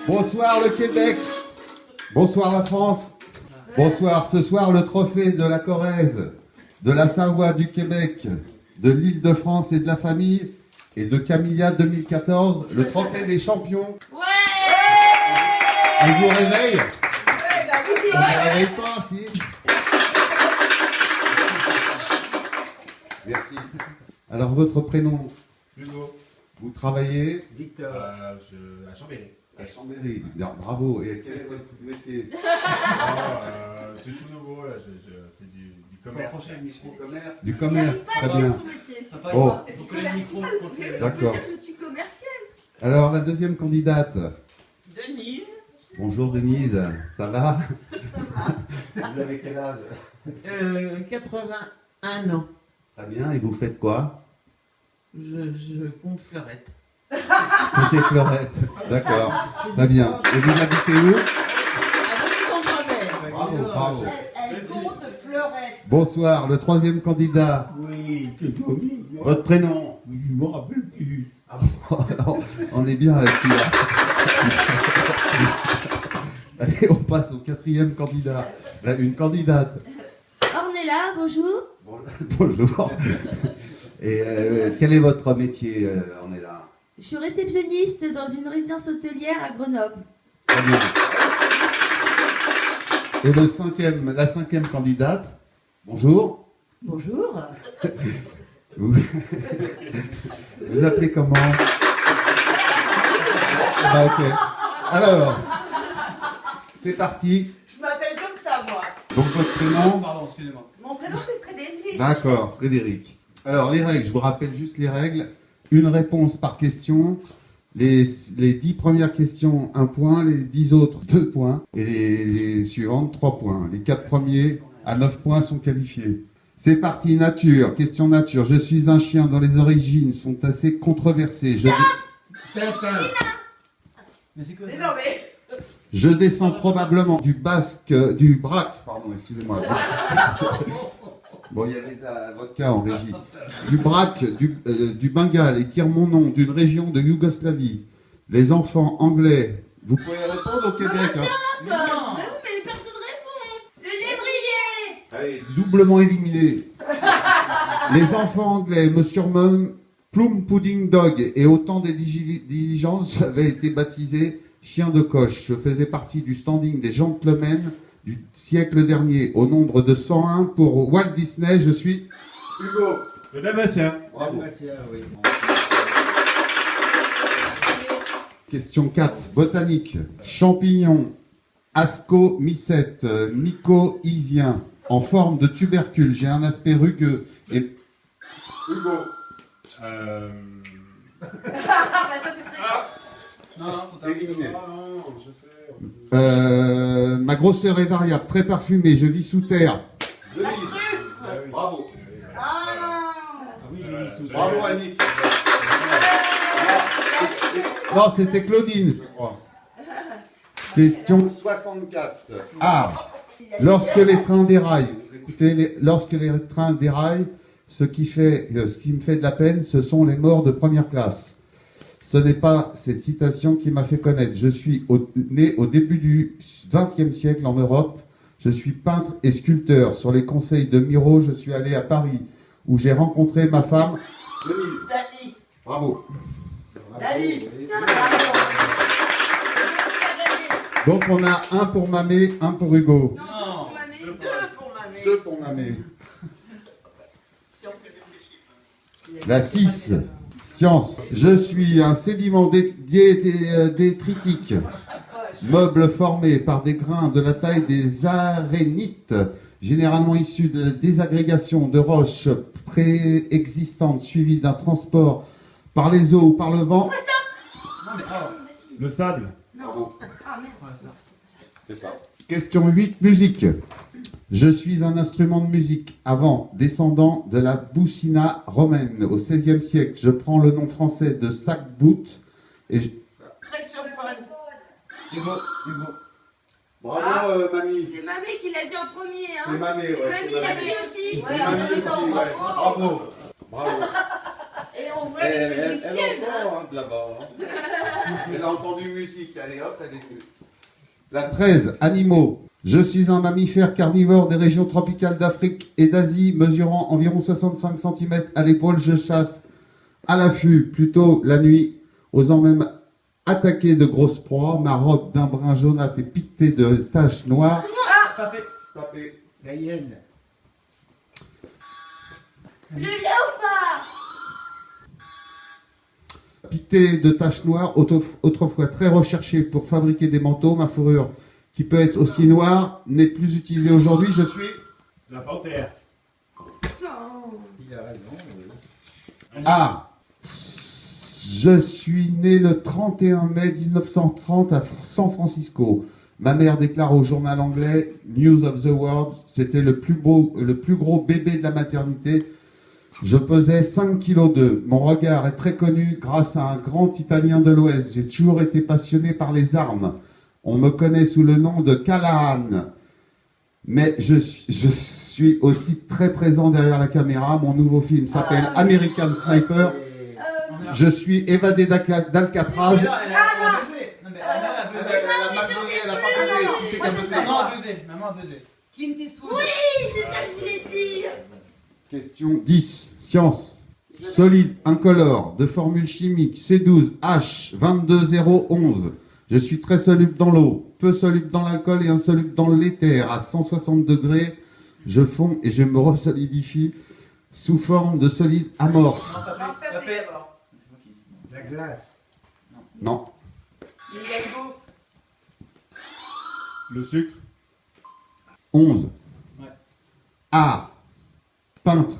Bonsoir le Québec. Bonsoir la France. Bonsoir. Ce soir, le trophée de la Corrèze, de la Savoie, du Québec, de l'Île-de-France et de la famille, et de Camilla 2014, le trophée des champions. Ouais. On vous réveille? On ne réveille pas, si. Merci. Alors, votre prénom? Hugo. Vous travaillez? Victor. À Chambéry. À Chambéry. Bien, bravo. Et quel est votre métier? C'est tout nouveau, là. Je fais du commerce. Du commerce, très bien. Son métier. Oh. Faut que le micro se contrôle. D'accord. Je suis commerciale. Alors, la deuxième candidate. Denise. Bonjour Denise, ça va? Vous avez quel âge? 81 ans. Très bien, et vous faites quoi? Je compte fleurette. Comptez fleurette, d'accord. Très bien. Et vous habitez où? Bravo, bravo. Elle compte fleurette. Bonsoir, le troisième candidat. Oui, c'est joli. Votre prénom? Je me rappelle plus. Ah bon, on est bien là-dessus. Là. Allez, on passe au quatrième candidat. Là, une candidate. Ornella, bonjour. Bonjour. Et quel est votre métier, on est là? Je suis réceptionniste dans une résidence hôtelière à Grenoble. Très bien. Et la cinquième candidate. Bonjour. Bonjour. Vous appelez comment? Ah, ok. Alors, c'est parti. Je m'appelle comme ça, moi. Donc votre prénom? Pardon, excusez-moi. Mon prénom, c'est Frédéric. D'accord, Frédéric. Alors, les règles, je vous rappelle juste les règles. Une réponse par question. Les 10 premières questions, 1 point. Les 10 autres, 2 points. Et les suivantes, 3 points. Les 4 premiers à 9 points sont qualifiés. C'est parti, nature. Question nature. Je suis un chien dont les origines sont assez controversées. Tintin. Mais c'est quoi Mais non, mais. Je descends probablement du braque, pardon, excusez-moi. Bon, il y avait de la vodka en régie. Du braque, du Bengale et tire mon nom d'une région de Yougoslavie. Les enfants anglais. Vous pouvez répondre au Québec. Hein. Mais oui, mais personne répond. Le lévrier. Allez, doublement éliminé. Les enfants anglais me surnomment Plum Pudding Dog et au temps des diligences, j'avais été baptisé chien de coche. Je faisais partie du standing des gentlemen du siècle dernier. Au nombre de 101 pour Walt Disney, je suis Hugo. Le Damasien. Bravo. Oui. Question 4. Botanique. Champignon. Ascomycète. Mycoïsien. En forme de tubercule. J'ai un aspect rugueux. Et... Hugo. Ah, bah ça, c'est très bien. Non, totalement. Éliminé. Ah non, je sais. Ma grosseur est variable, très parfumée, je vis sous terre. Denise. Bravo. Ah. Oui, je lis sous. Bravo Annick. Non, c'était Claudine, je crois. Question 64. Ah, lorsque les trains déraillent, vous écoutez, lorsque les trains déraillent, ce qui me fait de la peine, ce sont les morts de première classe. Ce n'est pas cette citation qui m'a fait connaître. Je suis né au début du XXe siècle en Europe. Je suis peintre et sculpteur. Sur les conseils de Miro, je suis allé à Paris, où j'ai rencontré ma femme. Dali. Bravo. Dali. Donc on a 1 pour Mamé, 1 pour Hugo. Non. Deux pour ma mère. 2 pour Mamé. La 6. Science. Je suis un sédiment détritique. Meuble formé par des grains de la taille des arénites, généralement issus de la désagrégation de roches préexistantes suivies d'un transport par les eaux ou par le vent. Le sable. Non. Ah merde. C'est ça. Question 8, musique. Je suis un instrument de musique avant, descendant de la boussina romaine. Au XVIe siècle, je prends le nom français de sac-bout et je... Saxophone. Hugo. Bravo, mamie. C'est Mamé qui l'a dit en premier. C'est Hein. mamie, ouais. Mamie l'a dit aussi. C'est mamie aussi, ouais. Bravo. Bravo. Et on voit Elle les musiciennes. entend hein, de là-bas. Hein. Elle a entendu musique. Allez hop, elle est venue. La 13, animaux. Je suis un mammifère carnivore des régions tropicales d'Afrique et d'Asie, mesurant environ 65 cm à l'épaule. Je chasse à l'affût, plutôt la nuit, osant même attaquer de grosses proies. Ma robe d'un brun jaunâtre est piquetée de taches noires. Papé. Papé. La hyène. Le léopard. Piquetée de taches noires, autrefois très recherchée pour fabriquer des manteaux. Ma fourrure, qui peut être aussi noire, n'est plus utilisée aujourd'hui. Je suis La panthère. Il a raison. Oui. A. Je suis né le 31 mai 1930 à San Francisco. Ma mère déclare au journal anglais News of the World, c'était le plus gros bébé de la maternité. Je pesais 5,2 kg. Mon regard est très connu grâce à un grand Italien de l'Ouest. J'ai toujours été passionné par les armes. On me connaît sous le nom de Callahan. Mais je suis aussi très présent derrière la caméra. Mon nouveau film s'appelle American Sniper. Je suis évadé d'Alcatraz. Elle a buzzé. Non, mais elle a buzzé. Elle a mal donné, elle a pas buzzé. Qui c'est qui a buzzé? Maman a buzzé. Maman a buzzé. Clint Eastwood. Oui, c'est ça que je voulais dire. Question 10. Science. Solide, incolore, de formule chimique C12H22011. Je suis très soluble dans l'eau, peu soluble dans l'alcool et insoluble dans l'éther. À 160 degrés, je fonds et je me resolidifie sous forme de solide amorphe. Non, Non, papé. Papé Papé. d'abord. C'est moi qui. La glace. Non. Hidalgo. Le sucre. 11. Ouais. A. Peintre.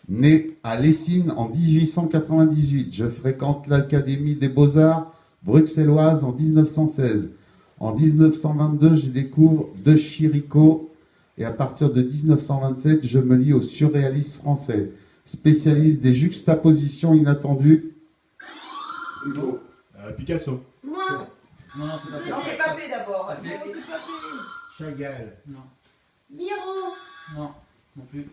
Né à Lessines en 1898. Je fréquente l'Académie des Beaux-Arts bruxelloise en 1916. En 1922, je découvre De Chirico et à partir de 1927, je me lie au surréaliste français. Spécialiste des juxtapositions inattendues. Hugo. Picasso. Moi. Non, non, c'est pas Non, c'est Papé d'abord. Papé. Non, c'est Papé. Chagall. Non, Miro. non, non plus.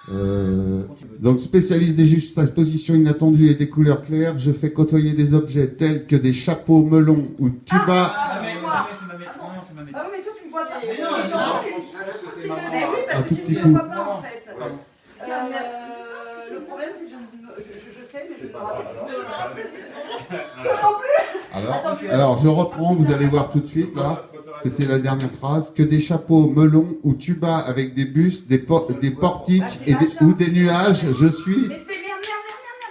Euh, Quand tu veux. Donc spécialiste des juxtapositions inattendues et des couleurs claires, je fais côtoyer des objets tels que des chapeaux melons ou tubas. Mamé, moi. c'est Mamé. Non, non, c'est Mamé. Ah oui, mais toi, tu me vois pas. Mais non, Les gens, non, Mais oui, parce Un que tout tu petit ne coup. me vois pas en fait. Pardon. Le problème, c'est que je sais, mais je ne me pas rappelle grave, plus. Alors je reprends, vous allez voir tout de suite là, parce que c'est la dernière phrase. Que des chapeaux melons ou tubas avec des bustes, des portiques ou des nuages, je suis. Mais c'est merde,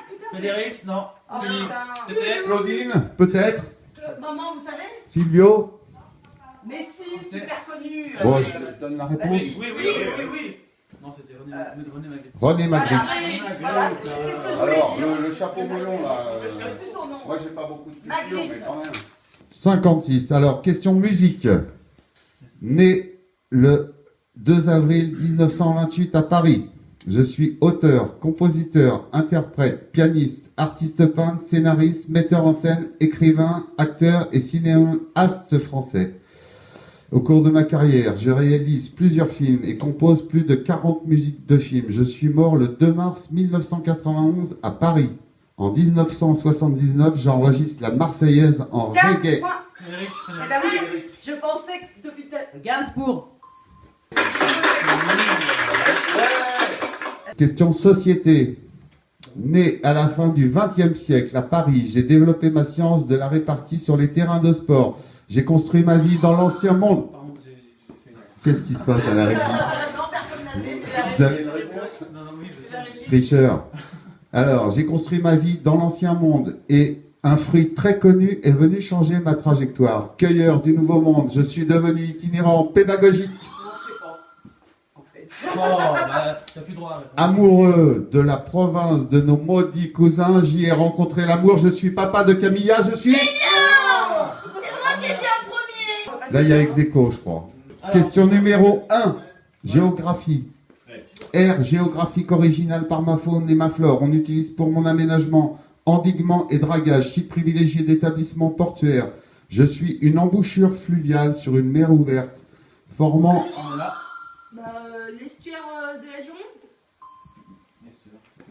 putain. Frédéric, non. Oh Julie. putain. C'était. Claudine, peut-être. Maman, vous savez? Silvio. Mais si, super connu. Bon, je donne la réponse. Oui, oui, oui, oui, oui. Non, c'était René Magritte. René Magritte. Voilà, c'est ce que je voulais Alors, dire. le chapeau melon là. Je ne sais plus son nom. Moi j'ai pas beaucoup de culture, Magritte. mais quand même. 56. Alors, question musique. Né le 2 avril 1928 à Paris. Je suis auteur, compositeur, interprète, pianiste, artiste peintre, scénariste, metteur en scène, écrivain, acteur et cinéaste français. Au cours de ma carrière, je réalise plusieurs films et compose plus de 40 musiques de films. Je suis mort le 2 mars 1991 à Paris. En 1979, j'enregistre la Marseillaise en reggae. Moi. Frédéric, Eh Frédéric. ben oui, je pensais que depuis tout à l'heure. Gainsbourg. Question société. Né à la fin du XXe siècle à Paris, j'ai développé ma science de la répartie sur les terrains de sport. J'ai construit ma vie dans l'ancien monde. Pardon, j'ai fait. Qu'est-ce qui se passe à la régie? Non, personne n'avait. Vous avez une réponse? Non, non, oui, je sais. Tricheur. Alors, j'ai construit ma vie dans l'ancien monde et un fruit très connu est venu changer ma trajectoire. Cueilleur du nouveau monde, je suis devenu itinérant pédagogique. Non, je sais pas. En fait. Oh, bah, t'as plus droit à répondre. Amoureux de la province de nos maudits cousins, j'y ai rencontré l'amour. Je suis papa de Camilla, je suis... C'est moi qui ai dit en premier. Là, il y a ex aequo, je crois. Question numéro 1. Géographie. Aire géographique originale par ma faune et ma flore. On utilise pour mon aménagement, endiguement et dragage, site privilégié d'établissement portuaire. Je suis une embouchure fluviale sur une mer ouverte, formant... On l'a. L'estuaire de la Gironde.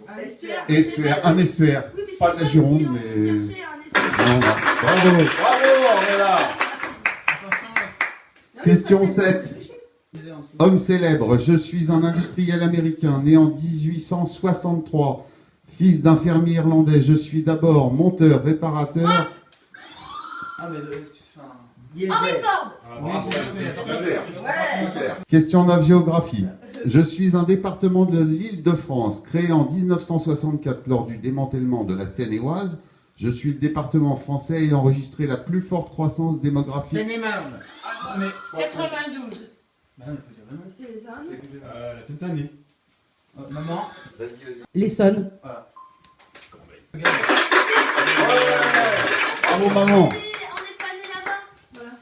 Un estuaire. Estuaire, un estuaire. Oui, mais je Pas sais de la si Gironde, on mais- cherchait un estuaire. Non, non. Bravo, bravo, on est là. Question 7. Homme célèbre, je suis un industriel américain né en 1863, fils d'un fermier irlandais. Je suis d'abord monteur, réparateur. Ah, mais Diesel. Henry Ford. Ah, Bravo, c'est super, Ouais. super. Question 9, géographie. Je suis un département de l'Île-de-France, créé en 1964 lors du démantèlement de la Seine-et-Oise. Je suis le département français ayant enregistré la plus forte croissance démographique. Seine-et-Marne. Ah, mais. 92. Bah non, il faut dire vraiment. C'est ça. La Seine-Saint-Denis. Maman. Vas-y, vas-y. L'Essonne. Voilà. Bravo, maman. On n'est pas né là-bas. Voilà.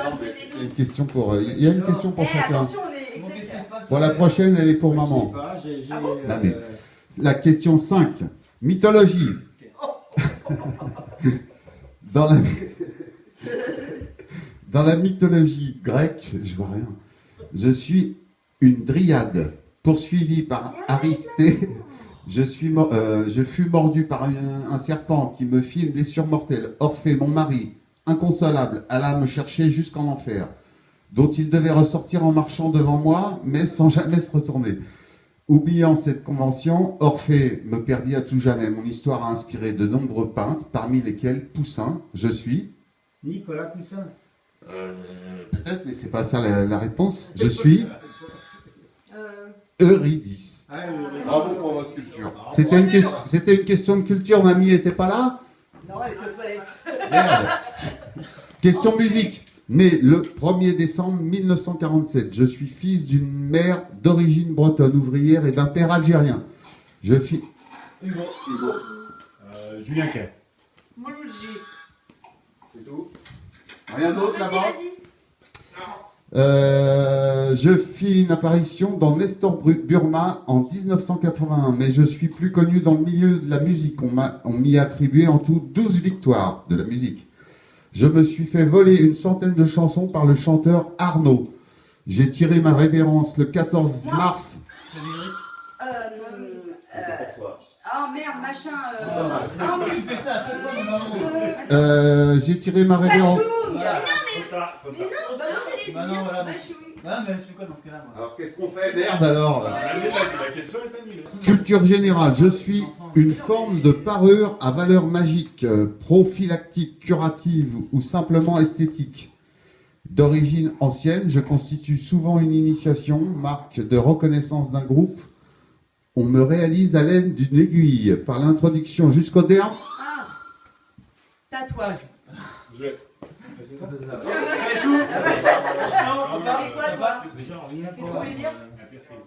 Ah, non, mais c'est une question pour. Il y a une question pour chacun. Attention, on est Bon, qu'est-ce qui exact. se passe Bon, la prochaine, elle est pour Je sais maman. pas, j'ai... Ah bon Non, mais- La question 5. Mythologie. Dans la... Dans la mythologie grecque, je vois rien. Je suis une dryade poursuivie par Aristée. Je fus mordu par un serpent qui me fit une blessure mortelle. Orphée, mon mari, inconsolable, alla me chercher jusqu'en enfer, dont il devait ressortir en marchant devant moi, mais sans jamais se retourner. Oubliant cette convention, Orphée me perdit à tout jamais. Mon histoire a inspiré de nombreux peintres, parmi lesquels Poussin. Je suis... Nicolas Poussin. Peut-être, mais c'est pas ça la réponse. Je suis Euh, Eurydice. Ah, oui. Bravo pour votre culture. C'était une question de culture, mamie n'était pas là? Non, elle est aux toilettes. Merde. Question musique. Né le 1er décembre 1947. Je suis fils d'une mère d'origine bretonne ouvrière et d'un père algérien. Je suis... Hugo. Julien Clerc. Mouloudji. C'est tout? Rien d'autre Vas-y, là-bas? vas-y. Je fis une apparition dans Nestor Burma en 1981, mais je suis plus connu dans le milieu de la musique. On m'y a attribué en tout 12 victoires de la musique. Je me suis fait voler une centaine de chansons par le chanteur Arnaud. J'ai tiré ma révérence le 14 mars. Oh merde, machin. Tu fais ça à chaque fois, maman. J'ai tiré ma révérence. Voilà. Mais non, bah moi j'allais Bah non, dire. voilà. Machouille. Ah, mais je fais quoi dans ce cas-là, moi? Alors qu'est-ce qu'on fait? Merde alors. La question est annulée. Culture générale, je suis une forme de parure à valeur magique, prophylactique, curative ou simplement esthétique. D'origine ancienne, je constitue souvent une initiation, marque de reconnaissance d'un groupe. On me réalise à l'aide d'une aiguille, par l'introduction jusqu'au derme. Ah. Tatouage. Je laisse. C'est ça. Mais quoi, toi? J'en reviens Qu'est-ce que pas. tu voulais dire? Un piercing.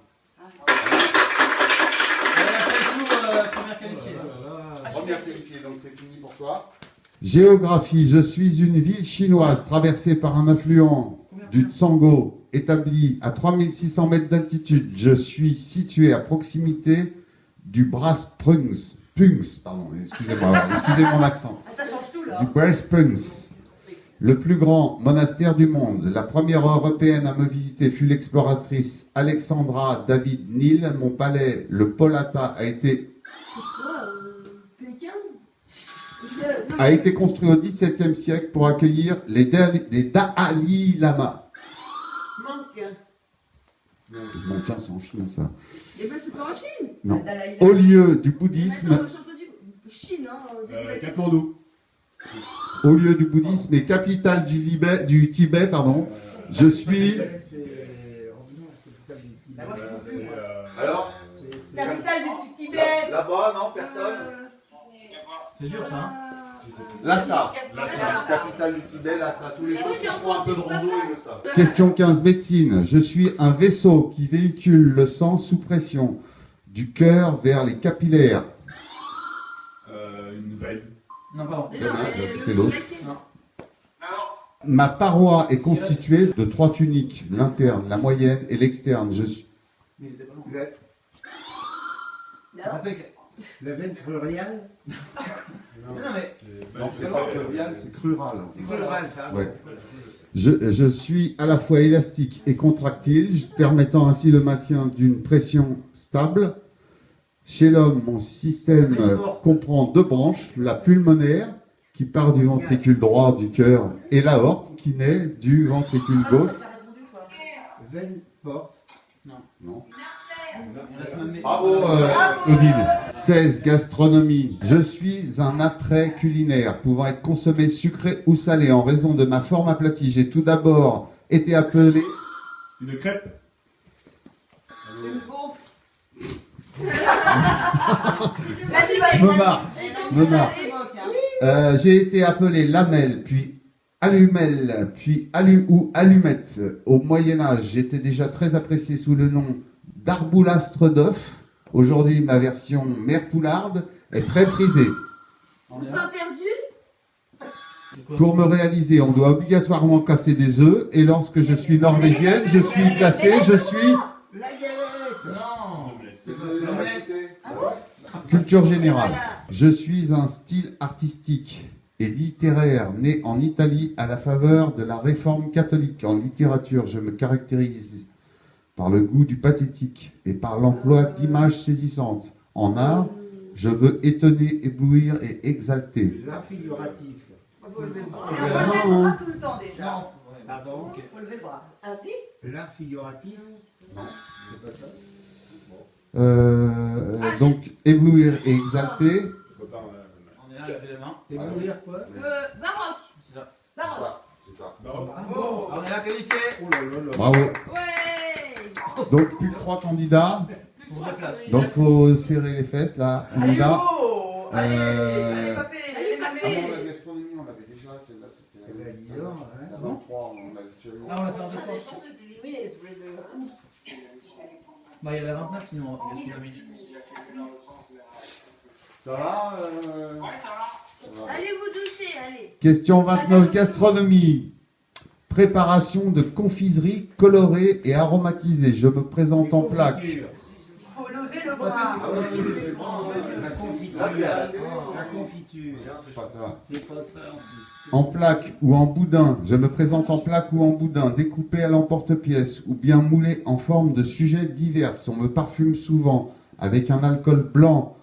Première qualifiée. Première qualifiée, donc c'est fini pour toi. Géographie, je suis une ville chinoise traversée par un affluent du Tsango, établi à 3600 mètres d'altitude. Je suis situé à proximité du Brassprungs. Pardon, excusez-moi, excusez mon accent. Ah, ça change tout là. Du Brassprungs, le plus grand monastère du monde. La première européenne à me visiter fut l'exploratrice Alexandra David Neal. Mon palais, le Polata, Pékin? a été construit au XVIIe siècle pour accueillir les Dalai Lama. Manque. Bon, tiens, c'est en Chine, ça. Eh ben c'est pas en Chine. Non. Dalai Lama. Au lieu du Attends, bouddhisme, j'ai entendu Chine, hein. au début de la question. Katmandou. au lieu du bouddhisme et capitale du Tibet, pardon, je suis... C'est ordinaire, c'est capitale du Tibet. Bah, moi, je trouve que c'est- Alors Capitale du Tibet. Là-bas, non, C'est dur, ça, hein? Lhasa. Lhasa. Capitale du Tibet, Lhasa. Tous les Mais gens moi, qui j'ai font un peu de entendu, rando, papa. ils le savent. Question 15, médecine. Je suis un vaisseau qui véhicule le sang sous pression du cœur vers les capillaires. Une veine. Non, pardon. Mais non, Dommage, mais c'était le l'autre. laquais. Ma paroi est constituée de 3 tuniques, l'interne, la moyenne et l'externe. Je suis... Mais c'était pas long. La, Alors, la veine cruriale, Mais non, mais. Non, c'est pas plurial, c'est crural. c'est crurale, ça. Ouais. Je suis à la fois élastique et contractile, permettant ainsi le maintien d'une pression stable. Chez l'homme, mon système comprend 2 branches, la pulmonaire qui part du ventricule droit du cœur, et l'aorte qui naît du ventricule gauche. Veine porte. Non. On laisse même- Bravo, Claudine. 16, gastronomie. Je suis un attrait culinaire, pouvant être consommé sucré ou salé. En raison de ma forme aplatie, j'ai tout d'abord été appelé... Une crêpe. Une gaufre. Je me marre. Me marre. C'est moque, hein. J'ai été appelé lamelle, puis allumelle, puis ou allumette. Au Moyen-Âge, j'étais déjà très apprécié sous le nom d'arboulastre d'œuf. Aujourd'hui, ma version mère poularde est très prisée. On est là. Pas perdu. C'est quoi? Pour me réaliser, on doit obligatoirement casser des œufs. Et lorsque je suis norvégienne, je suis placée, je suis... La galette. Non. Omelette. Culture générale. Voilà. Je suis un style artistique et littéraire né en Italie à la faveur de la réforme catholique. En littérature, je me caractérise par le goût du pathétique et par l'emploi d'images saisissantes. En art, je veux étonner, éblouir et exalter. L'art figuratif. Faut lever le bras. Ah, On lève le bras tout le temps déjà. Non. Pardon. Faut lever le bras. Ah oui. L'art figuratif. C'est pas ça. Donc, éblouir et exalter. Copain, On est là, levez la main. Éblouir quoi? Baroque. C'est ça. Baroque. C'est ça. Bravo. Bravo. On est là, qualifié. Oh là là là. Bravo. Ouais. Donc, plus que 3 candidats. Pour la place. Donc, faut serrer les fesses là. On y Allez, va. go. Allez, allez, papé. Allez, Ah papé. non, la gastronomie, on l'avait déjà. Celle-là, c'était Eh ben, dis donc, hein. la 23. On l'a actuellement. Ah, on va faire deux fois. Les chances étaient éliminées tous les deux. Bah, il y a la 29 sinon, gastronomie. Ça va Allez vous doucher, allez. Question 29, gastronomie. Préparation de confiserie colorée et aromatisée. Je me présente en plaque. Confiture. Faut lever le Ah bras. oui, c'est bon, la confiture. La confiture. Pas ça. C'est pas ça en plus. En plaque ou en boudin. Je me présente en plaque ou en boudin, découpé à l'emporte-pièce ou bien moulé en forme de sujets divers. On me parfume souvent avec un alcool blanc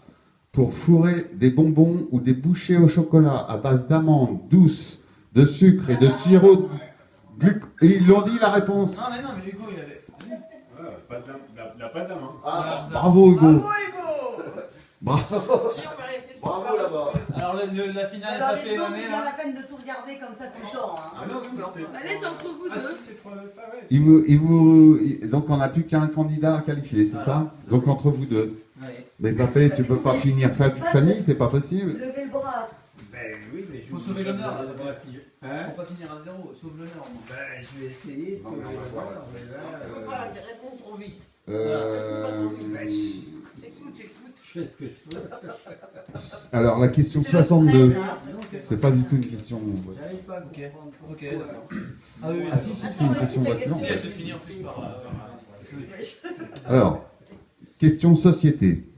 pour fourrer des bonbons ou des bouchées au chocolat à base d'amandes douces, de sucre et de sirop de et ils l'ont dit la réponse. Non, mais non, mais Hugo, il avait. Ouais, pas de dame. La pas de dame, hein. Ah, bravo Hugo. Bravo, Hugo. Bravo. Bravo là-bas. Alors, la finale est Alors, passée, les deux, on c'est est pas là. la peine de tout regarder comme ça tout le temps. Hein. Ah non, c'est. Allez, c'est entre vous Ah deux. si, c'est 3 ouais. Donc on n'a plus qu'un candidat à qualifier, c'est ça? Donc entre vous deux. Allez. Mais Papé, tu peux pas finir Fanny, c'est pas possible. Levez le bras. Ben oui, mais je Faut vous sauver dis l'honneur, pas là, moi, si je- Hein? Faut pas finir à 0, sauve l'honneur au moins. Ben, je vais essayer de Non, sauver mais on va voir, l'honneur, mais là, Faut pas répondre trop vite. Écoute. je fais ce que je peux. Alors la question C'est le 62, stress, hein. c'est pas du tout une question. J'arrive pas à Ok. comprendre pourquoi. Ok, d'accord. Ah oui, Ah si, c'est une question voiture. en Si, fait. elle se finit en plus par. Alors, question société.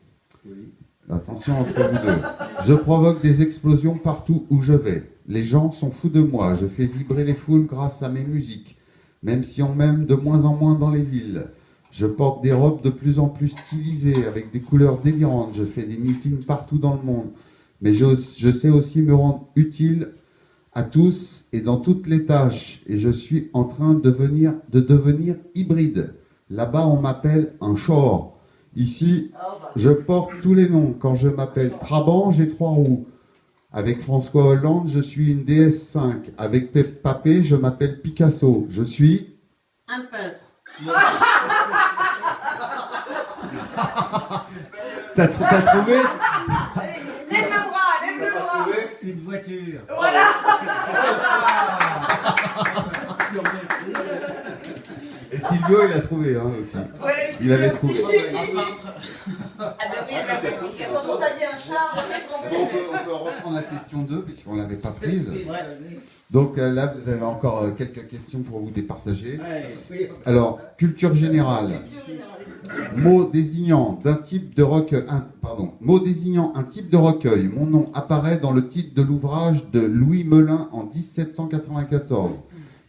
Oui. Attention entre vous deux. Je provoque des explosions partout où je vais. Les gens sont fous de moi. Je fais vibrer les foules grâce à mes musiques. Même si on m'aime de moins en moins dans les villes. Je porte des robes de plus en plus stylisées avec des couleurs délirantes. Je fais des meetings partout dans le monde. Mais je sais aussi me rendre utile à tous et dans toutes les tâches. Et je suis en train de devenir hybride. Là-bas, on m'appelle un chor. Ici, Oh, bah. je porte tous les noms. Quand je m'appelle Trabant, j'ai 3 roues. Avec François Hollande, je suis une DS5. Avec Papé, je m'appelle Picasso. Je suis... Un peintre. T'as trouvé? Lève le bras, lève le bras. Une voiture. Voilà. Et Silvio, il a trouvé hein, aussi. Ouais, Il avait c'est trouvé. aussi. Ah ben oui, et quand on t'a dit un chat, on fait On trembler. peut reprendre la question 2 puisqu'on ne l'avait pas prise. Ouais. Donc là, vous avez encore quelques questions pour vous départager. Oui. Alors, culture générale. Mot désignant un type de recueil. Mot désignant un type de recueil. Mon nom apparaît dans le titre de l'ouvrage de Louis Melun en 1794.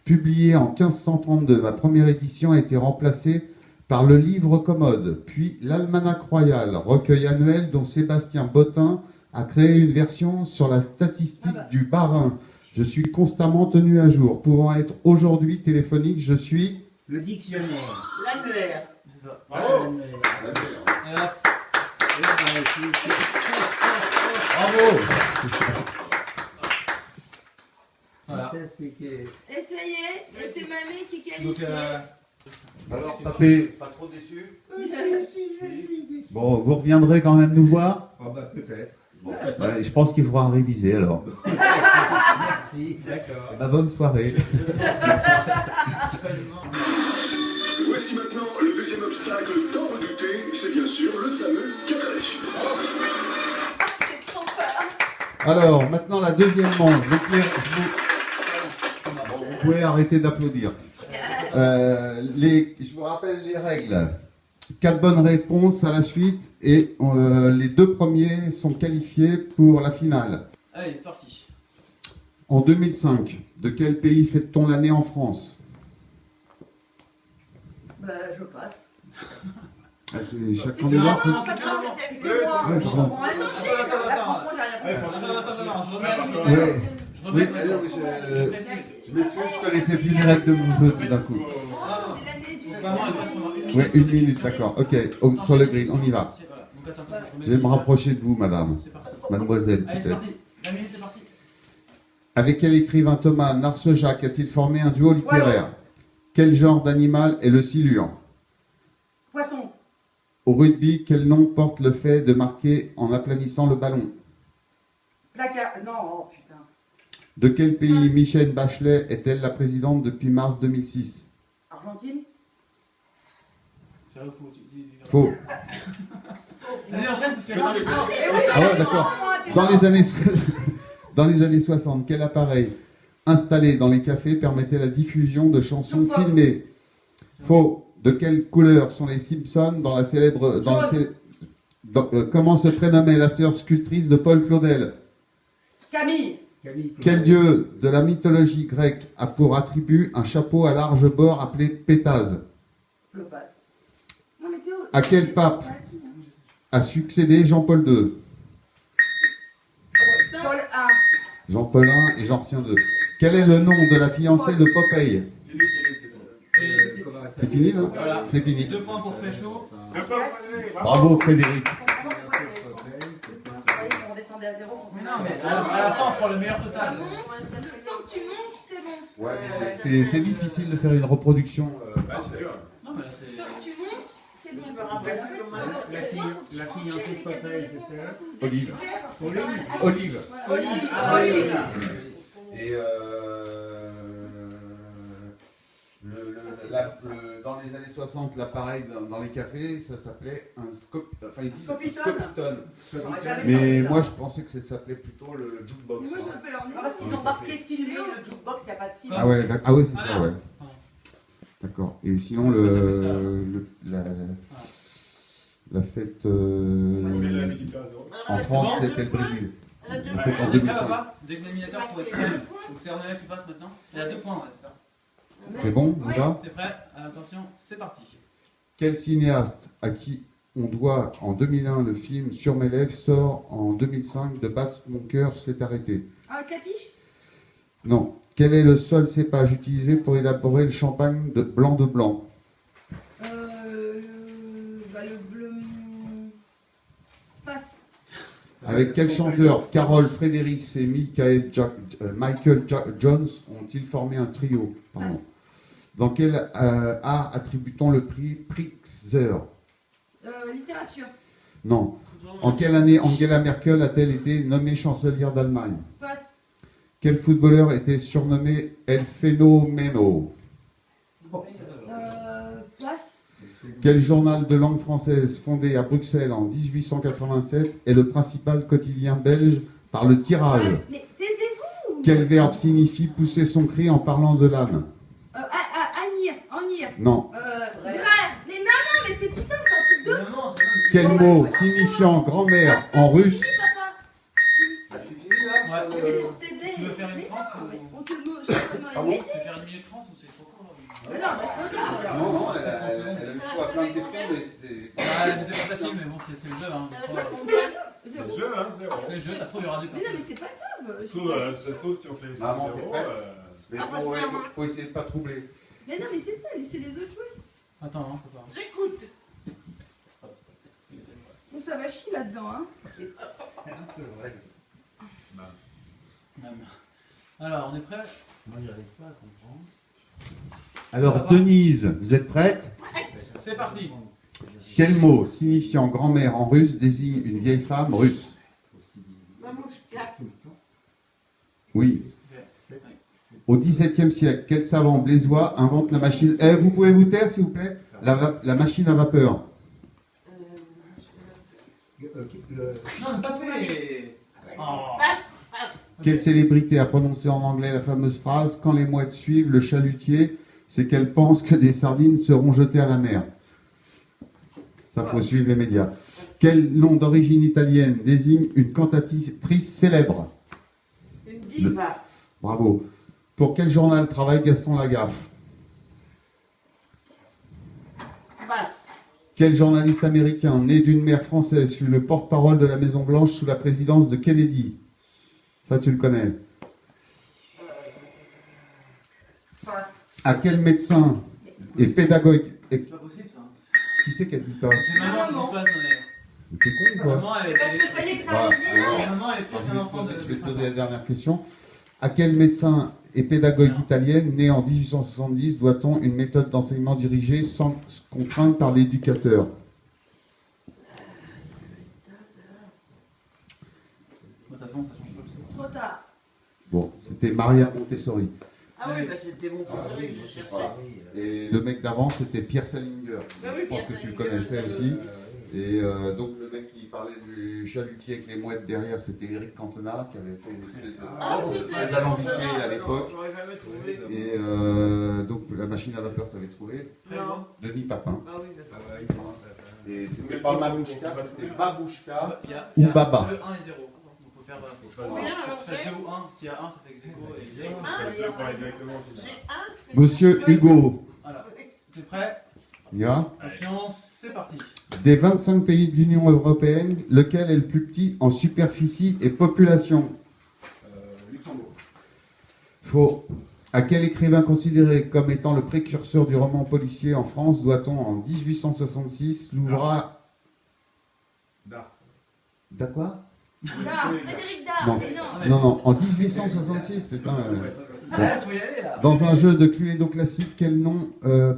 Publié en 1532, ma première édition a été remplacée par le livre commode, puis l'Almanach royal, recueil annuel dont Sébastien Bottin a créé une version sur la statistique du Bas-Rhin. Je suis constamment tenu à jour. Pouvant être aujourd'hui téléphonique, je suis... Le dictionnaire. L'annuaire. C'est ça. Bravo. L'annuaire. Et là, Bravo. voilà. Ça, c'est que... Et ça y est, et c'est mamie qui Donc, qualifie. Alors, papé, pas trop déçu? Bon, vous reviendrez quand même nous voir? Oh bah peut-être. Ouais, je pense qu'il faudra réviser alors. Merci, d'accord. Eh ben, bonne soirée. Voici maintenant le deuxième obstacle tant redouté, c'est bien sûr le fameux 4 à la suite. J'ai trop peur. Alors, maintenant la deuxième manche. Donc, bon, vous pouvez arrêter d'applaudir. Je vous rappelle les règles. 4 bonnes réponses à la suite et les 2 premiers sont qualifiés pour la finale. Allez, c'est parti. En 2005, de quel pays fête-t-on l'année en France? Bah, je passe. Ah, c'est chaque candidat. Non, c'est clairement. C'est que moi. Ouais, pardon. On est touché. Là, franchement, j'ai rien compris. Attends, je remets. Ouais. Je remets. Oui, alors, Je précise. je m'excuse, je connaissais plus les règles de mon jeu tout d'un coup. C'est l'année du. Vraiment, il reste pendant 1 minute. Ouais, 1 minute, d'accord. Ok, sur le grid, on y va. Voilà. Donc, attends, Je vais me rapprocher de vous, madame. C'est parti. Mademoiselle, Allez, c'est peut-être. parti. La minute, c'est parti. Avec quel écrivain Thomas Narcejac a-t-il formé un duo littéraire? Quel genre d'animal est le silure? Poisson. Au rugby, quel nom porte le fait de marquer en aplanissant le ballon? Placard. Non, oh putain. De quel pays Michelle Bachelet est-elle la présidente depuis mars 2006? Argentine. C'est vrai ou faux? Faux. Vas-y, enchaîne parce que Non, là, c'est pas. Ah ouais, d'accord. Dans les années 60, quel appareil installé dans les cafés permettait la diffusion de chansons Jukebox. filmées? Faux. De quelle couleur sont les Simpsons dans la célèbre... comment se prénommait la sœur sculptrice de Paul Claudel? Camille. Camille Quel dieu de la mythologie grecque a pour attribut un chapeau à large bord appelé pétase? Je passe. Non, mais Théo. À quel pape a succédé Jean-Paul II? Paul 1. Jean-Paul I et Jean-Pierre II. Quel est le nom de la fiancée de Popeye? C'est fini là? Voilà. C'est fini. 2 points pour Fréchaud. Bravo Frédéric. Vous voyez qu'on redescendait à 0. Mais non, mais à la fin, on prend le meilleur Ça total. monte. Tant que tu montes, c'est bon. Ouais, c'est difficile de faire une reproduction. Bah, c'est dur. Non, mais là, c'est. Tant que tu montes, c'est bon. Je me rappelle plus comment La fiancée de Popeye, c'était... Olive. Olive. Olive. Olive. Ah, Olive. Et dans les années 60, l'appareil dans les cafés, ça s'appelait un Scopitone. J'aurais jamais Mais sorti ça. moi, je pensais que ça s'appelait plutôt le jukebox. Mais moi, je hein. m'appelle en Non, parce qu'ils ont marqué filmé le jukebox, il n'y a pas de film. Ah ouais, ah ouais, c'est ça, ouais. D'accord. Et sinon, la fête Mais la minute à 0. en France, c'était le Brésil. La fête en On est prêt 2005. ou pas? Dès que l'éliminateur pour être prêt. Donc c'est Arnella qui passe maintenant. Il y a 2 points, ouais, c'est ça. C'est bon, on y va? T'es prêt? Attention, c'est parti. Quel cinéaste à qui on doit en 2001 le film Sur mes lèvres sort en 2005 de Battre mon cœur s'est arrêté? Ah, capiche? Non. Quel est le seul cépage utilisé pour élaborer le champagne de blanc de blanc? Le bleu. Passe. Avec quel chanteur Carol Fredericks et Michael Jones ont-ils formé un trio? Pardon. Passe. Dans quel art attribue-t-on le prix Pritzker? Littérature. Non. En quelle année Angela Merkel a-t-elle été nommée chancelière d'Allemagne? Passe. Quel footballeur était surnommé El Fenomeno? Passe. Quel journal de langue française fondé à Bruxelles en 1887 est le principal quotidien belge par le tirage? Passe. Mais taisez-vous. Quel verbe signifie pousser son cri en parlant de l'âne? Anir. Anir. Non. Frère. Mais maman, mais c'est putain, c'est un truc de. Non, Quel mot signifiant grand-mère en russe? papa. Ah, c'est fini là? Ouais. C'est pour t'aider. Tu veux faire une Mais 30 non, mais ou- on te demande. Je te demande. Ah bon? Tu veux faire 1 minute 30 ou c'est trop court là? Mais non, bah c'est pas grave. Non, elle a eu le choix à plein de questions, mais c'était. Ah, c'était pas facile, mais bon, c'est le jeu. Hein. Non, mais c'est pas grave. C'est Zéro. le jeu, hein, zéro. Le jeu, ça se trouve, il y aura des Mais non, mais c'est pas grave. Ça se trouve, si on sélectionne Maman, t'es zéro, prête Mais Ah, faut, moi, je viens, faut essayer de pas troubler. Mais non, mais c'est ça, laissez les autres jouer. Attends, hein, faut pas. J'écoute. Bon, ça va chier là-dedans, hein. Alors, on est prêt? Moi, j'y arrive pas à comprendre. Alors, Denise, vous êtes prête? C'est parti. Quel mot signifiant grand-mère en russe désigne une vieille femme russe? Mamouchka. Oui. Au XVIIe siècle, quel savant blésois invente la machine... Eh, vous pouvez vous taire, s'il vous plaît? La machine à vapeur. Non, pas fait. Oh. Quelle célébrité a prononcé en anglais la fameuse phrase « Quand les mouettes suivent le chalutier, c'est qu'elles pensent que des sardines seront jetées à la mer ». Ça, faut suivre les médias. Quel nom d'origine italienne désigne une cantatrice célèbre? Une diva. Bravo. Pour quel journal travaille Gaston Lagaffe? Basse. Quel journaliste américain, né d'une mère française, fut le porte-parole de la Maison-Blanche sous la présidence de Kennedy? Ça, tu le connais. Passe. À quel médecin et pédagogue... C'est pas possible, ça. Qui c'est qui a dit ça? C'est maman qui nous passe, mais. T'es con ou quoi? Maman, elle est. Parce que je croyais que ça Voilà. allait Maman, elle est Alors, peut-être un enfant de. je vais te poser la dernière question. À quel médecin et pédagogue italienne, né en 1870, doit-on une méthode d'enseignement dirigée sans contrainte par l'éducateur? De toute façon, ça change pas le Trop tard. Bon, c'était Maria Montessori. Ah oui, bah c'était mon conseil que je cherchais. Voilà. Et le mec d'avant, c'était Pierre Salinger. Bah oui, Je pense Pierre que tu le Salinger, connaissais je aussi. Et donc le mec qui parlait du chalutier avec les mouettes derrière, c'était Éric Cantona qui avait fait une espèce de phrase très alambiquée à l'époque. J'aurais jamais trouvé. Et donc la machine à vapeur, tu avais trouvé Non. Denis Papin. Ah oui, d'accord. Et c'était pas Mamouchka, c'était Babouchka Il y a ou Baba. le 1 et 0. Donc faut faire. Faut choisir. Combien, alors, Faut faire j'ai 2 ou 1. S'il y a 1, ça fait ex aequo. Et Ah, On parler directement. J'ai un. Monsieur Hugo, voilà. T'es prêt? il y a Confiance, c'est parti. des 25 pays de l'Union européenne, lequel est le plus petit en superficie et population? Luxembourg. Faux. À quel écrivain considéré comme étant le précurseur du roman policier en France doit-on en 1866 l'ouvrage... Dard. D'accord? Dard, Frédéric Dard, Non. mais non. Non, en 1866, putain. Ah, faut y aller là. Dans un jeu de Cluedo classique, quel nom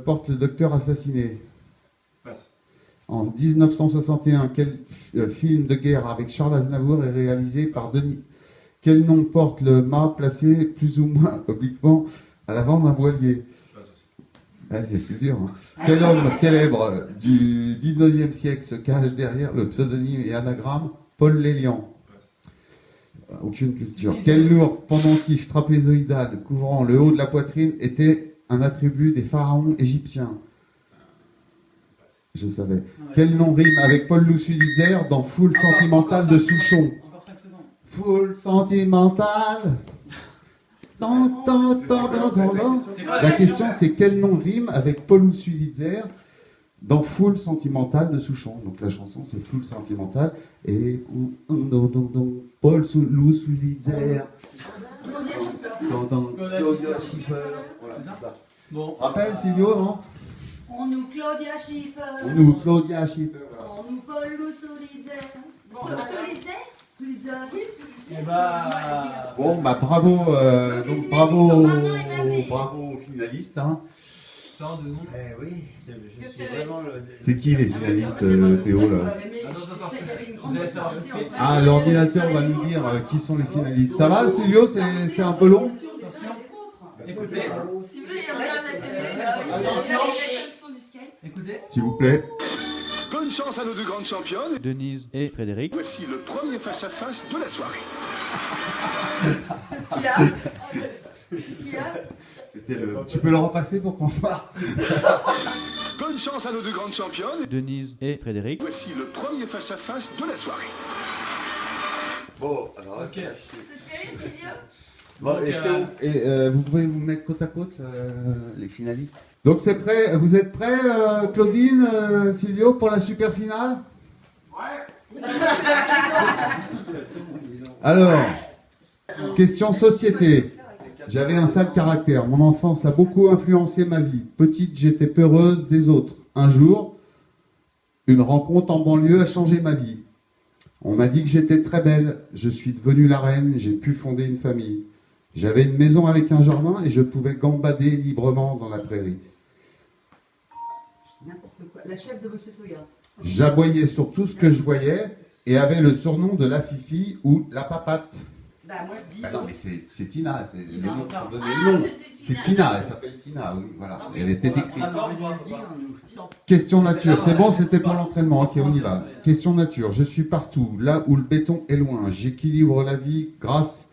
porte le docteur assassiné? Passe. En 1961, quel film de guerre avec Charles Aznavour est réalisé par Denis? Quel nom porte le mât placé plus ou moins obliquement à l'avant d'un voilier? Passe aussi. C'est dur. Hein. Quel homme célèbre du 19e siècle se cache derrière le pseudonyme et anagramme Paul Lélian? Aucune culture. Quel lourd pendentif trapézoïdal couvrant le haut de la poitrine était un attribut des pharaons égyptiens? Je savais. Quel nom rime avec Paul Lousulitzer dans Foule sentimentale de Souchon? Encore 5 secondes. Foule sentimentale. Tan, tan, tan, tan, tan, tan. C'est quoi La question, c'est quel nom rime avec Paul Lousulitzer dans Foule sentimentale de Souchon? Donc la chanson, c'est Foule sentimentale. Et Paul Lousulitzer. Claudia Schiffer. Voilà, c'est ça. Bon. Rappelle, Silvio, non? On nous Claudia Schiffer. On nous Claudia Schiffer. Voilà. On nous Paul Lou Solitaire. Solitaire? Solitaire. Oui, Et bah. Bon, bah bravo, donc bravo aux finalistes. Hein. Tant de noms. Eh oui, je suis vraiment le. C'est qui les finalistes, Théo là? Vous allez faire un petit. Ah, l'ordinateur va nous dire qui sont les finalistes. Ça va, Silvio? C'est un peu long? Attention. Écoutez. Si vous voulez, il regarde la télé, là, il regarde la son du Skype. Écoutez. S'il vous plaît. Bonne chance à nos deux grandes championnes. Denise et Frédéric. Voici le premier face-à-face de la soirée. Qu'est-ce qu'il y a? Qu'est-ce qu'il y a? C'était le... Tu peux le repasser pour qu'on soit. Bonne chance à nos deux grandes championnes. Denise et Frédéric. Voici le premier face-à-face de la soirée. Bon, alors là, Ok. c'est à chier. C'est terrible, Sylvia. Bon, Donc, est-ce que vous pouvez vous mettre côte à côte, les finalistes? Donc c'est prêt, vous êtes prêts, Claudine, Silvio, pour la super finale? Alors, question société. J'avais un sale caractère. Mon enfance a beaucoup influencé ma vie. Petite, j'étais peureuse des autres. Un jour, une rencontre en banlieue a changé ma vie. On m'a dit que j'étais très belle. Je suis devenue la reine. J'ai pu fonder une famille. J'avais une maison avec un jardin et je pouvais gambader librement dans la prairie. N'importe quoi. La chef de Monsieur Soya. J'aboyais sur tout ce que je voyais et avait le surnom de la Fifi ou la papate. Bah, moi, je dis. Bah non, mais c'est Tina, c'est le Tina, nom d'accord. pour donner le nom. C'est Tina, elle s'appelle Tina, oui, voilà. Et elle était décrite. Question nature, c'est bon, c'était pour l'entraînement, ok, on y va. Question nature, je suis partout, là où le béton est loin. J'équilibre la vie grâce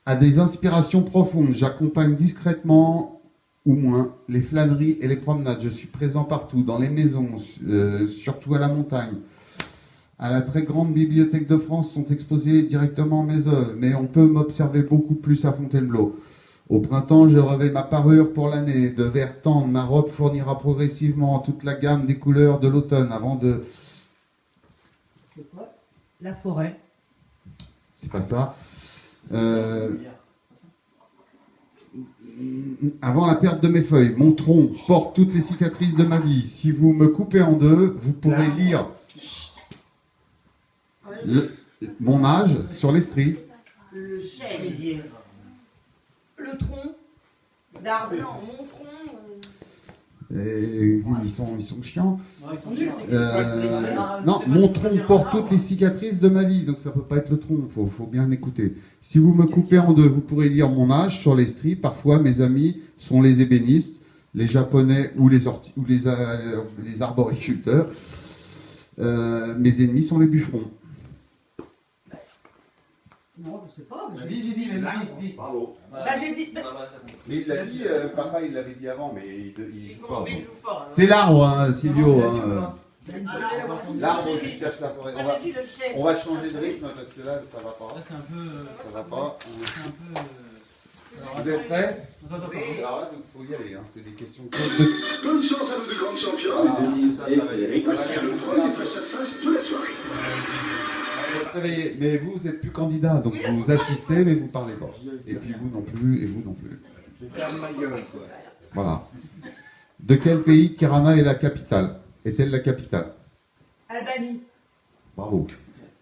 à des inspirations profondes. J'accompagne discrètement ou moins les flâneries et les promenades. Je suis présent partout, dans les maisons, surtout à la montagne. À la très grande bibliothèque de France sont exposées directement mes œuvres, mais on peut m'observer beaucoup plus à Fontainebleau. Au printemps, je revais ma parure pour l'année. De vert tendre, ma robe fournira progressivement toute la gamme des couleurs de l'automne avant de... C'est quoi? La forêt. C'est pas ça. Avant la perte de mes feuilles, mon tronc porte toutes les cicatrices de ma vie. Si vous me coupez en deux, vous pourrez lire mon âge sur les stries. Le chêne. Le tronc d'arbre. Non, mon tronc. Et ils sont chiants. Ils sont nuls, c'est Non, mon tronc porte toutes les cicatrices de ma vie, donc ça peut pas être le tronc, faut bien écouter. Si vous me coupez en deux, vous pourrez lire mon âge sur les stries. Parfois, mes amis sont les ébénistes, les japonais ou les arboriculteurs. Mes ennemis sont les bûcherons. Non, je sais pas. Mais Dis, vas-y. Bravo. Bah, j'ai dit. Mais il l'a dit, papa il l'avait dit avant, mais il joue pas. Il joue pas. C'est l'arbre, hein, Silvio. Ah, L'arbre qui cache la forêt. Moi, j'ai dit le chêne. On va changer de rythme parce que là, ça va pas. Là, c'est un peu. Ça va pas. C'est un peu. Vous êtes prêts? Attends. Alors là, il faut y aller. Hein. C'est des questions de... Bonne chance à nos deux grandes championnes. Ah, ça va y aller. Voici le premier face-à-face de la soirée. Faut se réveiller. Mais vous n'êtes plus candidat, donc vous assistez, mais vous parlez pas. Et puis vous non plus, et vous non plus. Je vais faire ma gueule, quoi. Voilà. De quel pays Tirana est la capitale? Est-elle la capitale? Albanie. Bravo.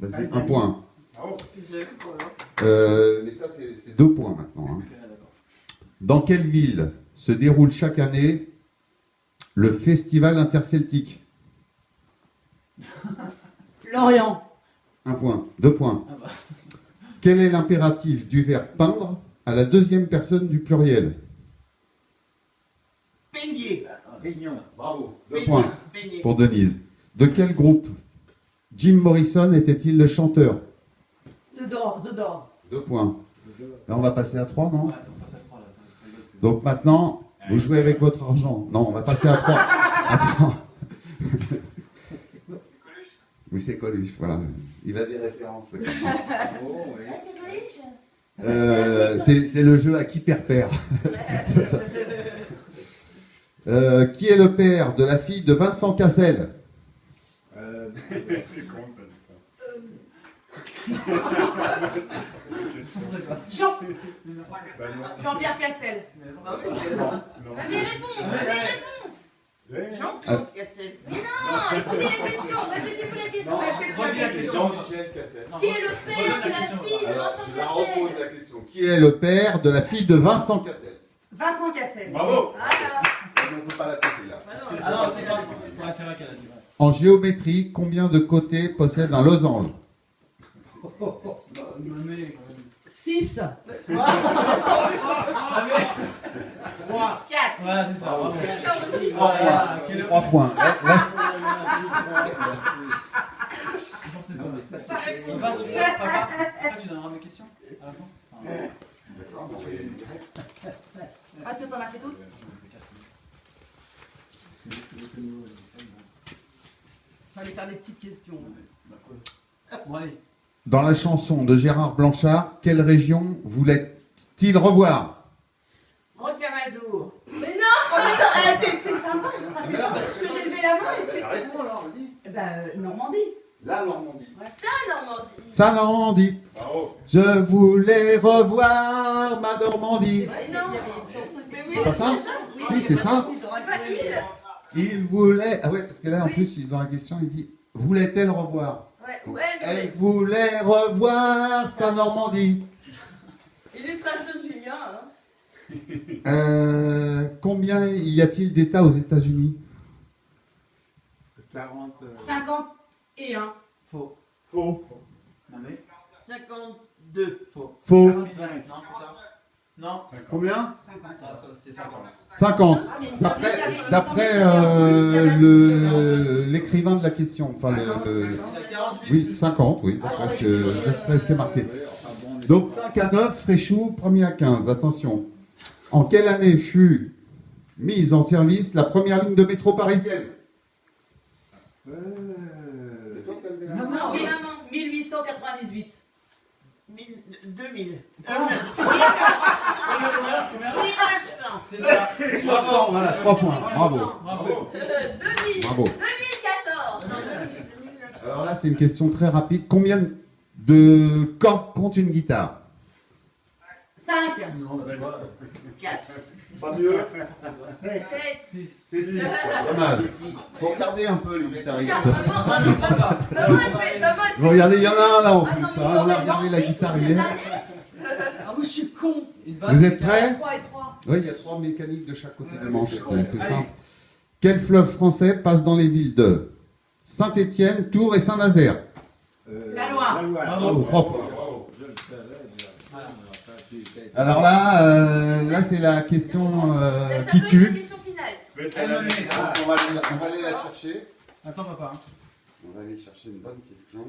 Vas-y, un point. Vous avez vu quoi, là Mais ça, c'est 2 points maintenant. Hein. Dans quelle ville se déroule chaque année le festival interceltique? Lorient. 1 point. 2 points. Quel est l'impératif du verbe peindre à la deuxième personne du pluriel? Peigner. Réunion. Bravo. 2 points pour Denise. De quel groupe Jim Morrison était-il le chanteur? The Doors. 2 points. Là, on va passer à 3, non? Donc maintenant, vous jouez avec votre argent. Non, on va passer à 3. Attends. Oui, c'est Coluche, voilà. Il a des références, le garçon. C'est le jeu à qui perd. Qui est le père de la fille de Vincent Cassel? C'est con ça, putain. Jean-Pierre Cassel. Mais réponds. Jean-Claude Cassel. Mais non, écoutez la question. Répétez-vous la question. Répète la question. Jean-Michel Cassel. Qui est le père de la fille de Alors, Vincent je la repose Cassel? la question. Qui est le père de la fille de Vincent Cassel? Vincent Cassel. Bravo. Voilà. On ne peut pas la péter là. Ah non, d'accord. Ouais, c'est vrai qu'elle a dit. Ouais. En géométrie, combien de côtés possède un losange? Mais, 6. Voilà, c'est ça. Bravo. C'est Charles de Fils. 3 points. Non, mais ça, c'est... Papa, tu donneras mes questions à la fin. Ah, toi, t'en as fait d'autres? Fallait faire des petites questions. Bon, allez. Dans la chanson de Gérard Blanchard, quelle région voulait style revoir. Rocamadour. Mais non. T'es sympa, ça fait longtemps que j'ai levé la main et tu... Réponds alors, vas-y. Eh ben, Normandie. La Normandie. Ça, Normandie. Ça, Normandie. Je voulais revoir ma Normandie. Mais non. C'est pas ça? Oui, Si, c'est ça. C'est pas il. Il voulait... Ah ouais, parce que là, en Oui. plus, dans la question, il dit « Voulait-elle revoir ?» Ouais, ou elle. Elle voulait revoir sa Normandie. Illustration de Julien. Combien y a-t-il d'États aux États-Unis? 40. 51. Faux. Faux. Non mais. 52. Faux. Faux. 45. Non, putain. Non. Combien? 50. Ah, ça, c'était 50. 50. Ah, mais il me D'après semblait qu'il y avait- d'après, il me semblait qu'il y avait l'écrivain de la question. Enfin, C'est 48. oui, 50, oui. C'est presque marqué. Donc 5 à 9, Fréchou, premier à 15. Attention. En quelle année fut mise en service la première ligne de métro parisienne? Non, C'est c'est maman. 1898. 2000. C'est ça. 300, voilà, 3 points. Bravo. Bravo. 2000. Bravo. 2014. Alors là, c'est une question très rapide. Combien de cordes compte une guitare? 5. Non, bah, tu vois. 4. Pas mieux. 7. 6. C'est 6. Dommage. Faut regarder un peu les guitaristes. Maman, elle fait. Vous regardez, il y en a un là en Ah plus. non, mais hein. on On a est regardé la menti guitare toutes ces hier. années. Ah, moi, je suis con. Une basse, Vous êtes prêts? 3 et 3. Oui, il y a 3 mécaniques de chaque côté du manche. C'est simple. Quel fleuve français passe dans les villes de Saint-Étienne, Tours et Saint-Nazaire? La Loire. Bravo, 3 points. Alors là, c'est la question Ça qui peut être la tue. question finale. On va aller la chercher. Attends, papa. On va aller chercher une bonne question.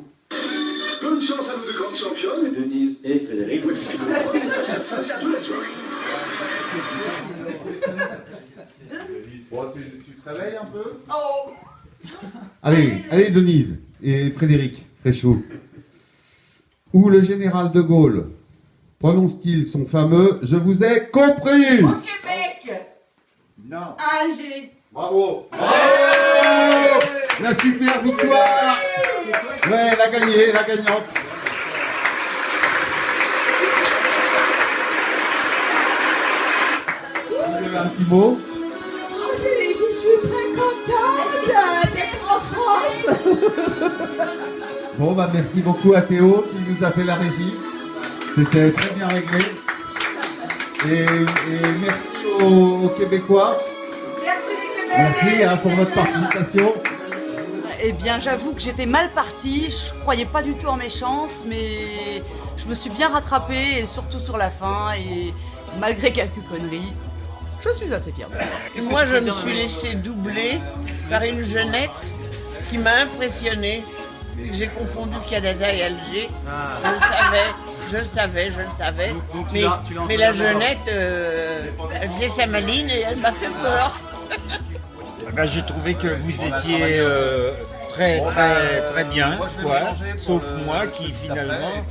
Bonne chance à nos deux grandes championnes. Denise et Et Frédéric. voici la phase de la soirée. Bon, tu te réveilles un peu? Oh. Allez, Denise et Frédéric Fréchot. Où le général de Gaulle prononce-t-il son fameux « Je vous ai compris » Au Québec. Non. Alger. Bravo! Bravo! La super victoire! Ouais, la gagnée, la gagnante. Vous avez un petit mot? Oh, je suis très contente d'être en France. Bon, bah merci beaucoup à Théo qui nous a fait la régie. C'était très bien réglé. Et merci aux Québécois. Merci les Québécois. Merci hein, pour votre participation. Eh bien, j'avoue que j'étais mal partie. Je croyais pas du tout en mes chances, mais je me suis bien rattrapée, et surtout sur la fin. Et malgré quelques conneries, je suis assez fière de moi. Et moi, je me suis laissé doubler par une jeunette qui m'a impressionnée. J'ai confondu Canada et Alger. Je le savais. Donc, tu Mais, l'as- tu l'as mais la entendu d'abord. jeunette, elle faisait sa maline et elle m'a fait peur. J'ai trouvé que vous étiez très bien, quoi. Sauf moi qui finalement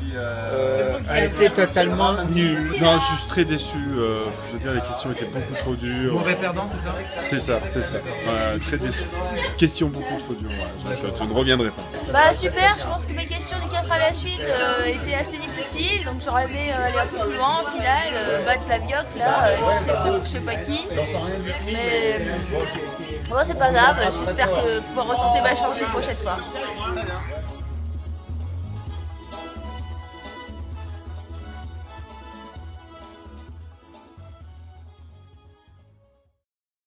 a été totalement nul. Non, je suis très déçu. Je veux dire, les questions étaient beaucoup trop dures. Mauvais perdant, c'est ça? C'est ça. Ouais, très déçu. Questions beaucoup trop dures. Ouais. Je ne reviendrai pas. Bah super, je pense que mes questions du 4 à la suite étaient assez difficiles, donc j'aurais aimé aller un peu plus loin au final, battre la vioque là, qui s'est pris pour je sais pas qui. Mais bon, c'est pas grave, j'espère pouvoir retenter ma chance une prochaine fois.